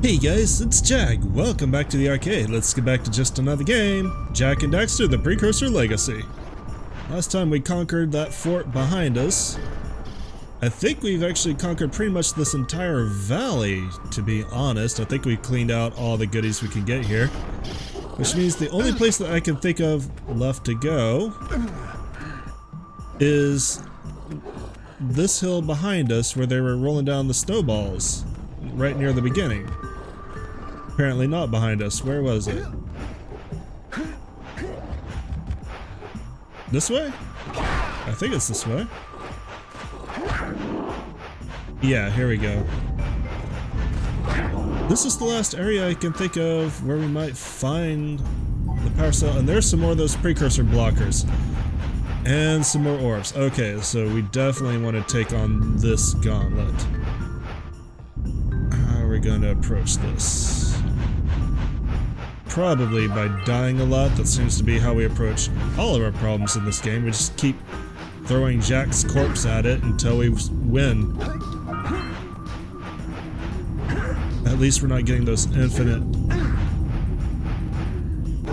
Hey guys, it's Jag. Welcome back to the arcade. Let's get back to just another game. Jak and Daxter, the Precursor Legacy. Last time we conquered that fort behind us. I think we've actually conquered pretty much this entire valley, to be honest. I think we cleaned out all the goodies we can get here. Which means the only place that I can think of left to go is this hill behind us where they were rolling down the snowballs right near the beginning. Apparently not behind us. Where was it? This way? I think it's this way. Yeah, here we go. This is the last area I can think of where we might find the power cell, and there's some more of those Precursor Blockers. And some more orbs. Okay, so we definitely want to take on this gauntlet. How are we going to approach this? Probably by dying a lot. That seems to be how we approach all of our problems in this game. We just keep throwing Jack's corpse at it until we win. At least we're not getting those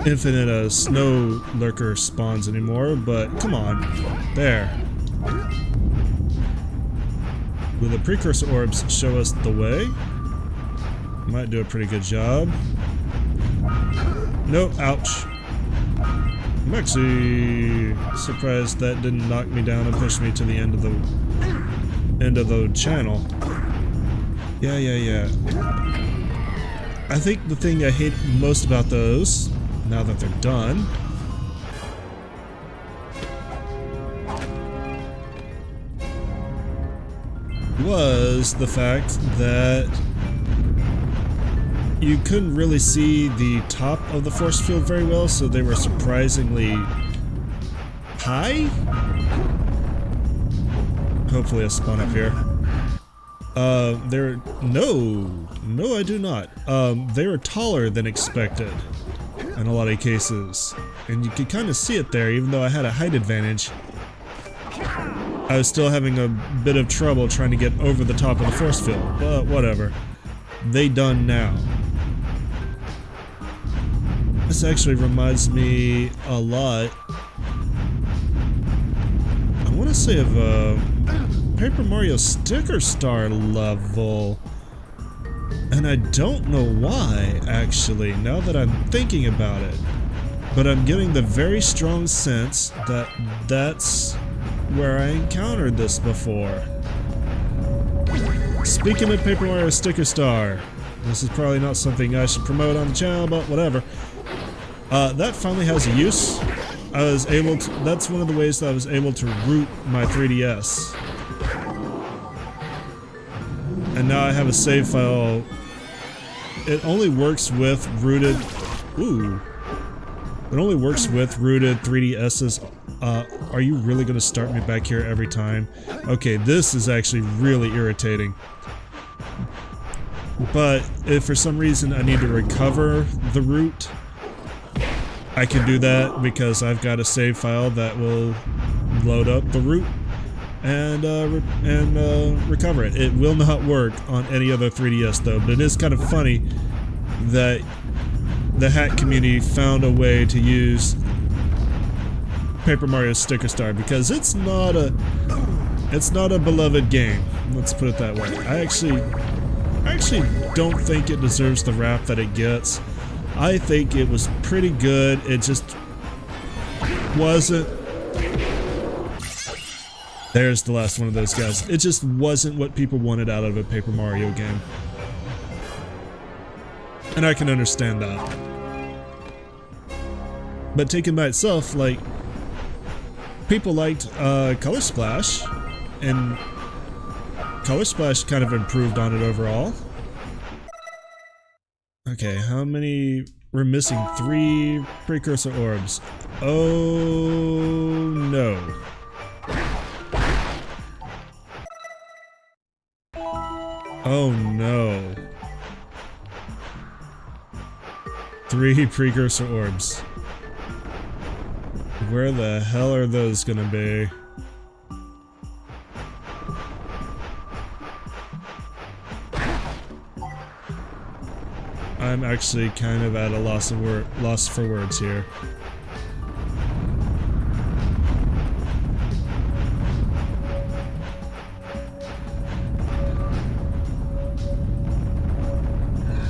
infinite snow lurker spawns anymore, but come on. There. Will the precursor orbs show us the way? Might do a pretty good job. Nope, ouch. I'm actually surprised that didn't knock me down and push me to the end of the channel. Yeah. I think the thing I hate most about those, now that they're done, was the fact that you couldn't really see the top of the force field very well, so they were surprisingly high. Hopefully I spawn up here. No, I do not. They were taller than expected in a lot of cases, and you could kind of see it there. Even though I had a height advantage, I was still having a bit of trouble trying to get over the top of the force field, but whatever. They done now. This actually reminds me a lot, I want to say, of a Paper Mario Sticker Star level. And I don't know why, actually, now that I'm thinking about it. But I'm getting the very strong sense that that's where I encountered this before. Speaking of Paper Mario Sticker Star, this is probably not something I should promote on the channel, but whatever. That finally has a use. That's one of the ways that I was able to root my 3DS. And now I have a save file. It only works with rooted... Ooh. It only works with rooted 3DSs. Are you really going to start me back here every time? Okay, this is actually really irritating. But if for some reason I need to recover the root, I can do that because I've got a save file that will load up the root and recover it. It will not work on any other 3DS though, but it is kind of funny that the hack community found a way to use Paper Mario Sticker Star, because it's not a beloved game. Let's put it that way. I actually don't think it deserves the rap that it gets. I think it was pretty good. It just wasn't. There's the last one of those guys. It just wasn't what people wanted out of a Paper Mario game. And I can understand that. But taken by itself, like, people liked Color Splash, and Color Splash kind of improved on it overall. Okay, how many? We're missing 3 precursor orbs. Oh no. Oh no. 3 precursor orbs. Where the hell are those gonna be? I'm actually kind of at a loss for words here.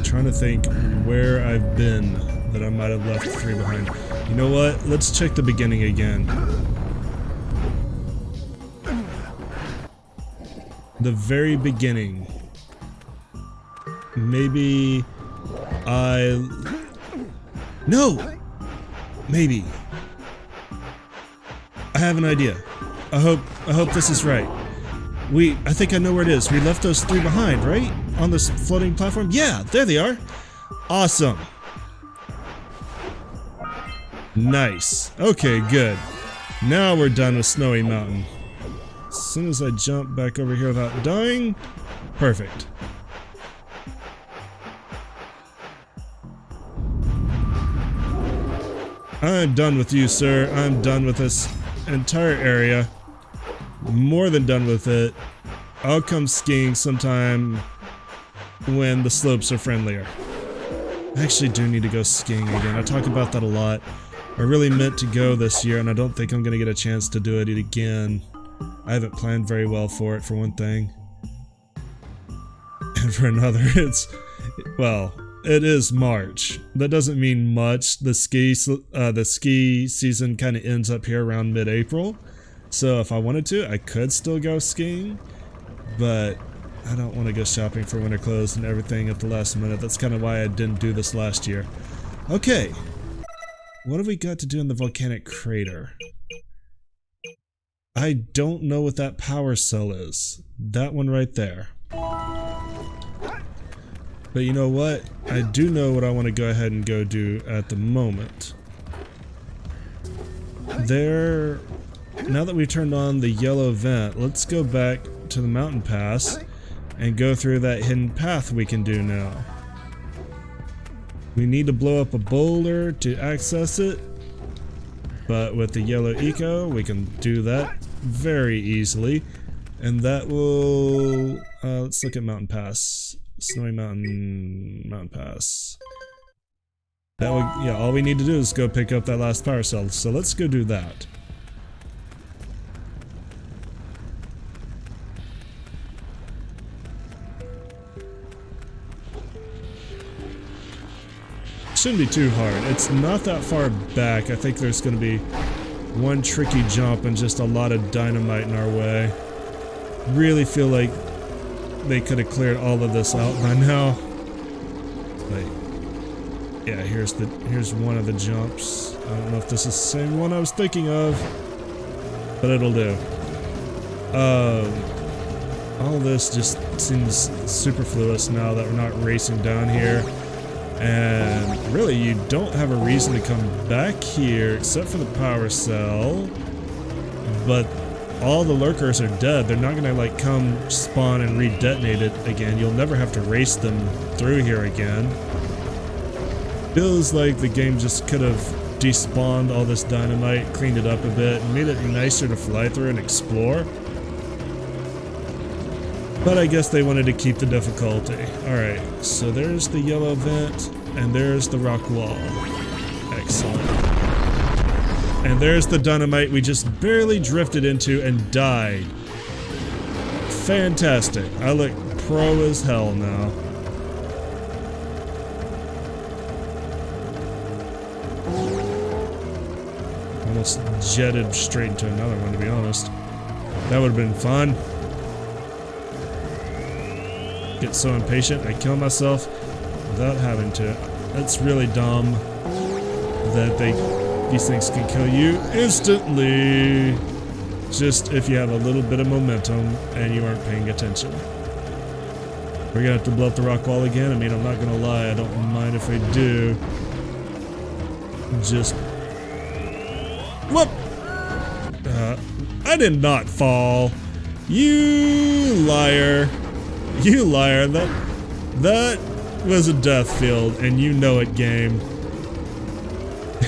Trying to think where I've been that I might have left 3 behind. You know what? Let's check the beginning again. The very beginning. Maybe No! Maybe. I have an idea. I hope this is right. I think I know where it is. We left those 3 behind, right? On this floating platform? Yeah, there they are. Awesome. Nice. Okay, good. Now we're done with Snowy Mountain. As soon as I jump back over here without dying, perfect. I'm done with you, sir. I'm done with this entire area. More than done with it. I'll come skiing sometime when the slopes are friendlier. I actually do need to go skiing again. I talk about that a lot. I really meant to go this year, and I don't think I'm going to get a chance to do it again. I haven't planned very well for it, for one thing. And for another, well, it is March. That doesn't mean much. The ski season kind of ends up here around mid-April. So if I wanted to, I could still go skiing. But I don't want to go shopping for winter clothes and everything at the last minute. That's kind of why I didn't do this last year. Okay. What have we got to do in the volcanic crater? I don't know what that power cell is. That one right there. But you know what? I do know what I want to go ahead and go do at the moment. Now that we've turned on the yellow vent, let's go back to the mountain pass and go through that hidden path we can do now. We need to blow up a boulder to access it, but with the yellow eco, we can do that very easily. And that will, let's look at mountain pass. Snowy mountain pass. That would, yeah, all we need to do is go pick up that last power cell. So let's go do that. Shouldn't be too hard. It's not that far back. I think there's going to be one tricky jump and just a lot of dynamite in our way. Really feel like they could have cleared all of this out by now. Like, yeah, here's one of the jumps. I don't know if this is the same one I was thinking of, but it'll do. All this just seems superfluous now that we're not racing down here. And really, you don't have a reason to come back here except for the power cell. But all the lurkers are dead. They're not gonna like come spawn and re-detonate it again. You'll never have to race them through here again. Feels like the game just could have despawned all this dynamite, cleaned it up a bit, and made it nicer to fly through and explore. But I guess they wanted to keep the difficulty. Alright, so there's the yellow vent, and there's the rock wall. Excellent. And there's the dynamite we just barely drifted into and died. Fantastic. I look pro as hell now. Almost jetted straight into another one, to be honest. That would have been fun. Get so impatient, I kill myself without having to. That's really dumb that these things can kill you instantly, just if you have a little bit of momentum and you aren't paying attention. We're gonna have to blow up the rock wall again. I mean, I'm not gonna lie, I don't mind if we do. Just whoop! I did not fall. You liar. You liar, that was a death field, and you know it, game.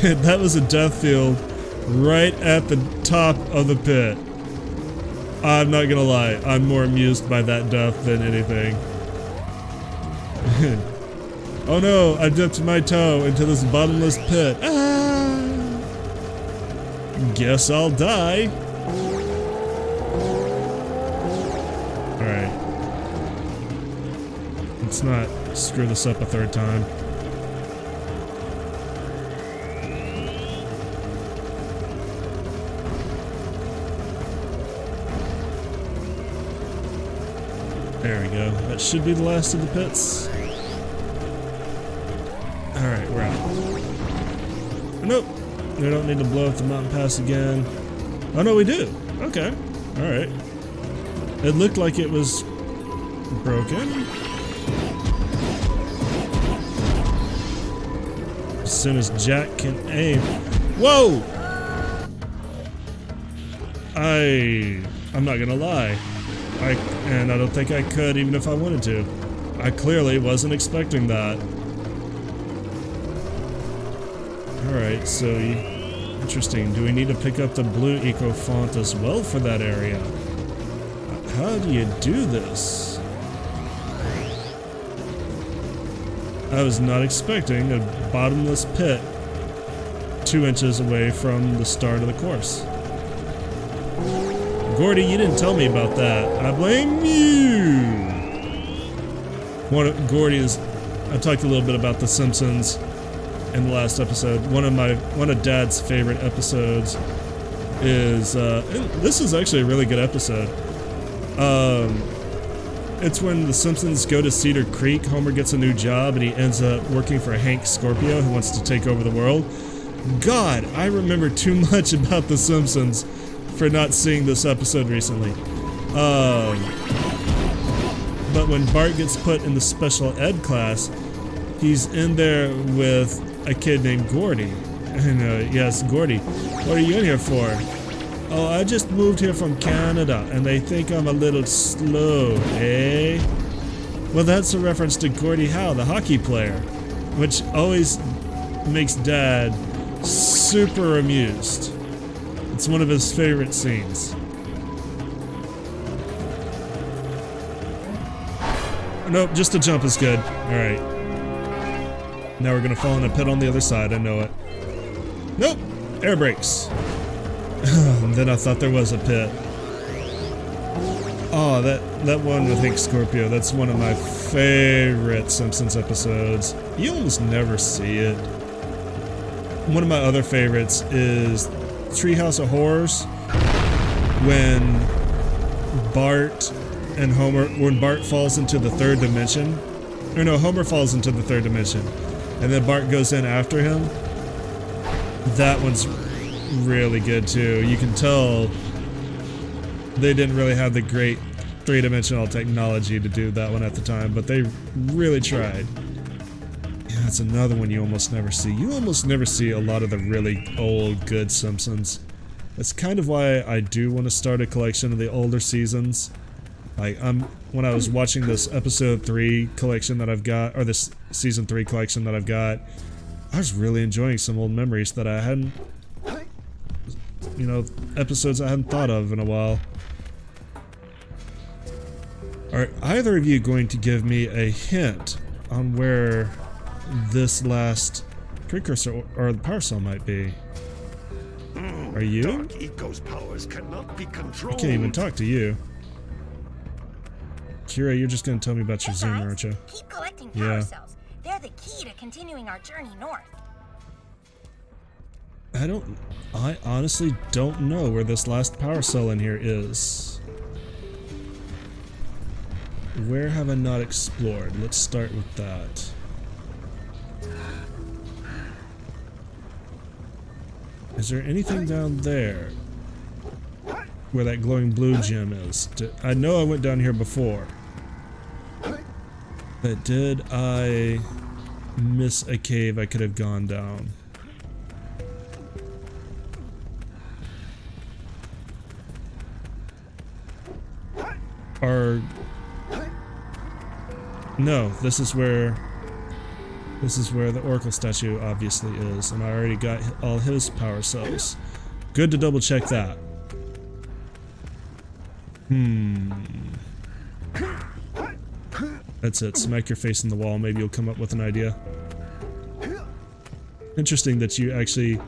That was a death field right at the top of the pit. I'm not gonna lie, I'm more amused by that death than anything. Oh no, I dipped my toe into this bottomless pit. Ah! Guess I'll die. Alright. Let's not screw this up a third time. There we go. That should be the last of the pits. Alright, we're out. Nope. We don't need to blow up the mountain pass again. Oh no, we do. Okay. Alright. It looked like it was broken. As soon as Jak can aim. Whoa! I'm not gonna lie. And I don't think I could even if I wanted to. I clearly wasn't expecting that. Alright, so interesting. Do we need to pick up the blue eco font as well for that area? How do you do this? I was not expecting a bottomless pit 2 inches away from the start of the course. Gordy, you didn't tell me about that. I blame you! I talked a little bit about The Simpsons in the last episode. One of Dad's favorite episodes is, this is actually a really good episode. It's when The Simpsons go to Cedar Creek. Homer gets a new job and he ends up working for Hank Scorpio, who wants to take over the world. God, I remember too much about The Simpsons for not seeing this episode recently. But when Bart gets put in the special ed class, he's in there with a kid named Gordy. And yes, Gordy, what are you in here for? Oh, I just moved here from Canada, and they think I'm a little slow, eh? Well, that's a reference to Gordie Howe, the hockey player, which always makes Dad super amused. It's one of his favorite scenes. Nope, just a jump is good. Alright. Now we're gonna fall in a pit on the other side, I know it. Nope! Air brakes. Then I thought there was a pit. Oh, that one with Hank Scorpio, that's one of my favorite Simpsons episodes. You almost never see it. One of my other favorites is Treehouse of Horrors, when Bart and Homer, when Bart falls into the third dimension, or no, Homer falls into the third dimension, and then Bart goes in after him. That one's really good too. You can tell they didn't really have the great three-dimensional technology to do that one at the time, but they really tried. Yeah, that's another one you almost never see. You almost never see a lot of the really old, good Simpsons. That's kind of why I do want to start a collection of the older seasons. Like, when I was watching this episode 3 collection that I've got, or this season 3 collection that I've got, I was really enjoying some old memories that I hadn't, you know, episodes I hadn't thought of in a while. Are either of you going to give me a hint on where this last precursor or the power cell might be? Are you? Dark Eco's powers cannot be controlled. I can't even talk to you. Kira, you're just gonna tell me about your Zoom, aren't you? Keep collecting power cells. They're the key to continuing our journey north. I honestly don't know where this last power cell in here is. Where have I not explored? Let's start with that. Is there anything down there where that glowing blue gem is? I know I went down here before, but did I miss a cave I could have gone down? Or no, this is where the Oracle statue obviously is, and I already got all his power cells. Good to double check that. That's it. Smack your face in the wall. Maybe you'll come up with an idea. Interesting that you actually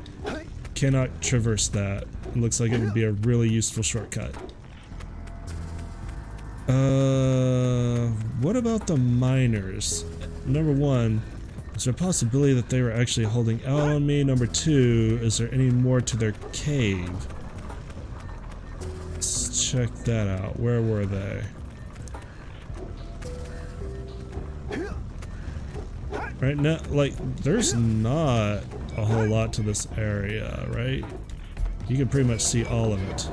cannot traverse that. It looks like it would be a really useful shortcut. What about the miners? Number one, is there a possibility that they were actually holding out on me? Number two, is there any more to their cave? Let's check that out. Where were they? Right now, like, there's not a whole lot to this area, right? You can pretty much see all of it.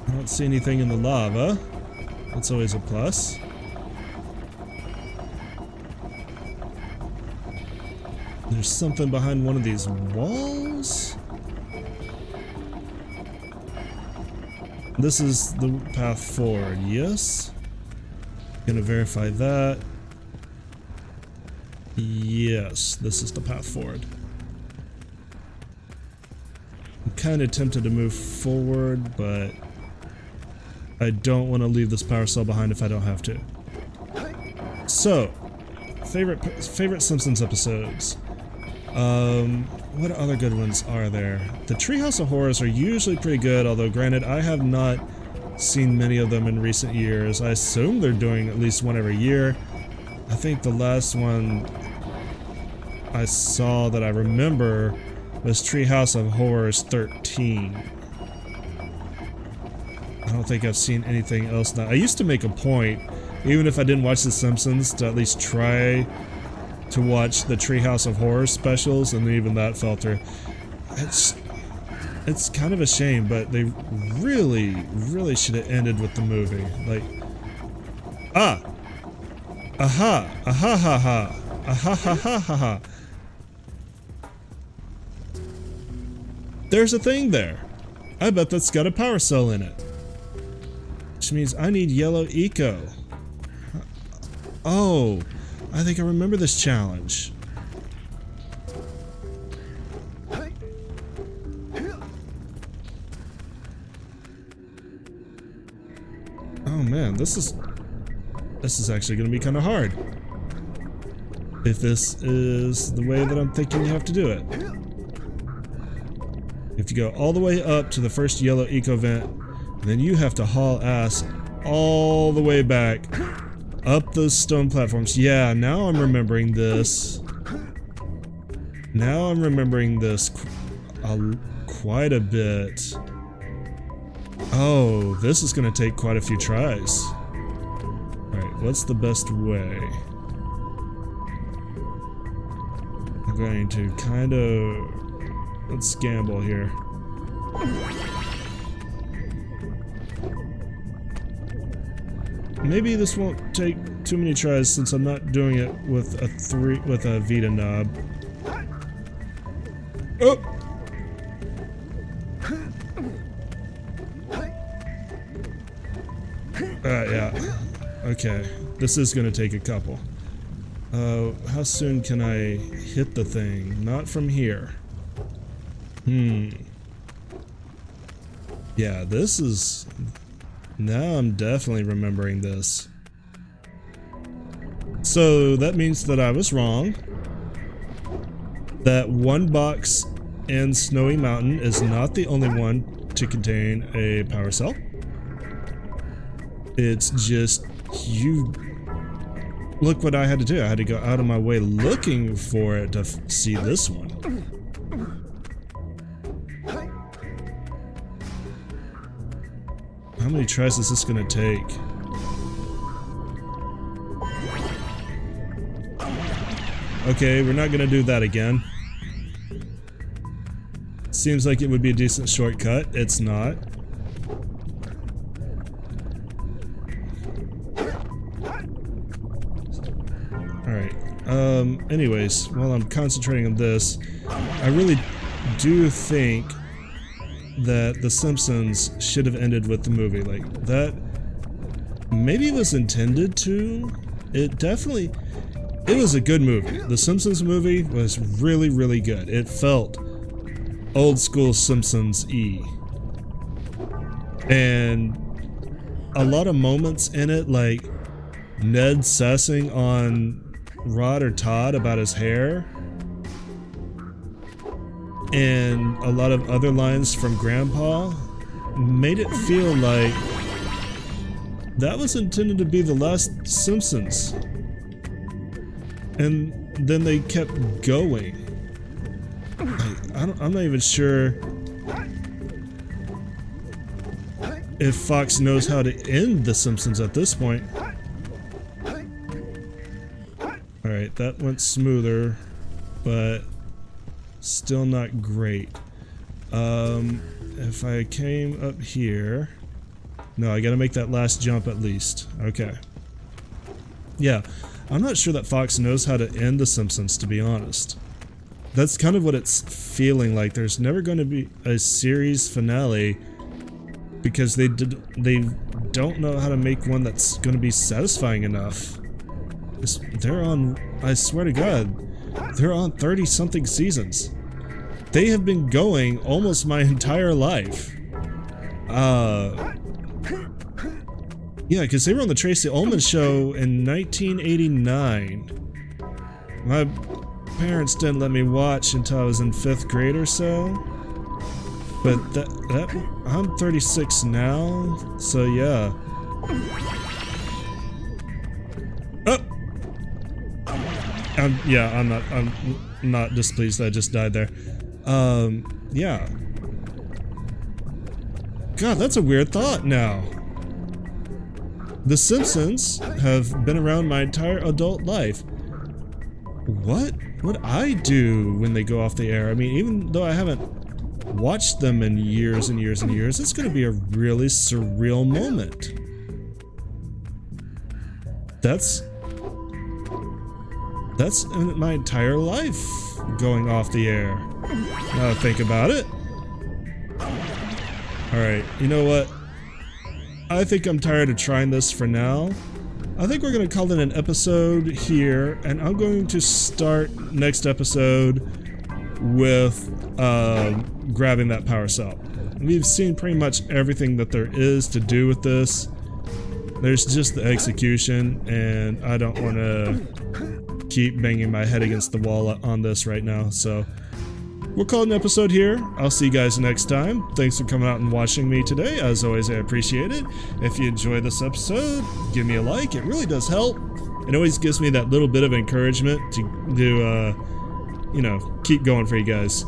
I don't see anything in the lava. That's always a plus. There's something behind one of these walls? This is the path forward, yes? Gonna verify that. Yes, this is the path forward. I'm kind of tempted to move forward, but I don't want to leave this power cell behind if I don't have to. So, favorite Simpsons episodes. What other good ones are there? The Treehouse of Horrors are usually pretty good, although granted, I have not seen many of them in recent years. I assume they're doing at least one every year. I think the last one I saw that I remember was Treehouse of Horrors 13. I don't think I've seen anything else now. I used to make a point, even if I didn't watch The Simpsons, to at least try to watch the Treehouse of Horror specials, and even that fell through. It's kind of a shame, but they really should have ended with the movie. Like, aha, aha ha ha, aha ha ha ha ha. There's a thing there. I bet that's got a power cell in it. Which means I need yellow eco. Oh, I think I remember this challenge. Oh man, this is actually going to be kind of hard. If this is the way that I'm thinking you have to do it. You have to go all the way up to the first yellow eco vent, and then you have to haul ass all the way back up those stone platforms. Yeah, now I'm remembering this. Now I'm remembering this quite a bit. Oh, this is going to take quite a few tries. Alright, what's the best way? I'm going to kind of... let's gamble here. Maybe this won't take too many tries since I'm not doing it with a Vita knob. Oh! Yeah. Okay. This is gonna take a couple. How soon can I hit the thing? Not from here. Yeah, this is... now I'm definitely remembering this. So that means that I was wrong. That one box in Snowy Mountain is not the only one to contain a power cell. It's just you... look what I had to do. I had to go out of my way looking for it to see this one. How many tries is this gonna take? Okay, we're not gonna do that again. Seems like it would be a decent shortcut. It's not. Alright. Anyways, while I'm concentrating on this, I really do think that The Simpsons should have ended with the movie. Like, that maybe it was intended to. It definitely... it was a good movie. The Simpsons movie was really good. It felt old school Simpsons-y. And a lot of moments in it, like Ned sussing on Rod or Todd about his hair, and a lot of other lines from Grandpa, made it feel like that was intended to be the last Simpsons. And then they kept going. Like, I'm not even sure if Fox knows how to end The Simpsons at this point. Alright, that went smoother, but still not great. If I came up here... No, I gotta make that last jump at least. Okay. Yeah, I'm not sure that Fox knows how to end The Simpsons, to be honest. That's kind of what it's feeling like. There's never going to be a series finale because they don't know how to make one that's going to be satisfying enough. They're on, I swear to God, they're on 30-something seasons. They have been going almost my entire life. Yeah, because they were on the Tracy Ullman show in 1989. My parents didn't let me watch until I was in 5th grade or so. But I'm 36 now, so yeah. Oh! I'm not displeased that I just died there. Yeah. God, that's a weird thought now. The Simpsons have been around my entire adult life. What would I do when they go off the air? I mean, even though I haven't watched them in years and years and years, it's going to be a really surreal moment. That's my entire life going off the air. Now that I think about it. Alright, you know what? I think I'm tired of trying this for now. I think we're going to call it an episode here, and I'm going to start next episode with grabbing that power cell. We've seen pretty much everything that there is to do with this. There's just the execution, and I don't want to keep banging my head against the wall on this right now, so we'll call it an episode here. I'll see you guys next time. Thanks for coming out and watching me today. As always, I appreciate it. If you enjoyed this episode, give me a like. It really does help. It always gives me that little bit of encouragement to you know, keep going for you guys.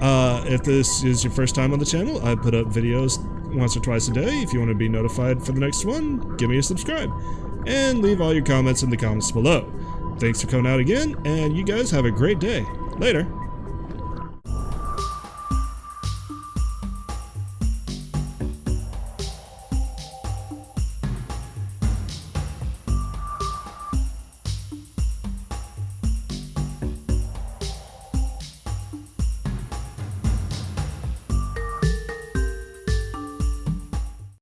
If this is your first time on the channel, I put up videos once or twice a day. If you want to be notified for the next one, give me a subscribe. And leave all your comments in the comments below. Thanks for coming out again, and you guys have a great day. Later.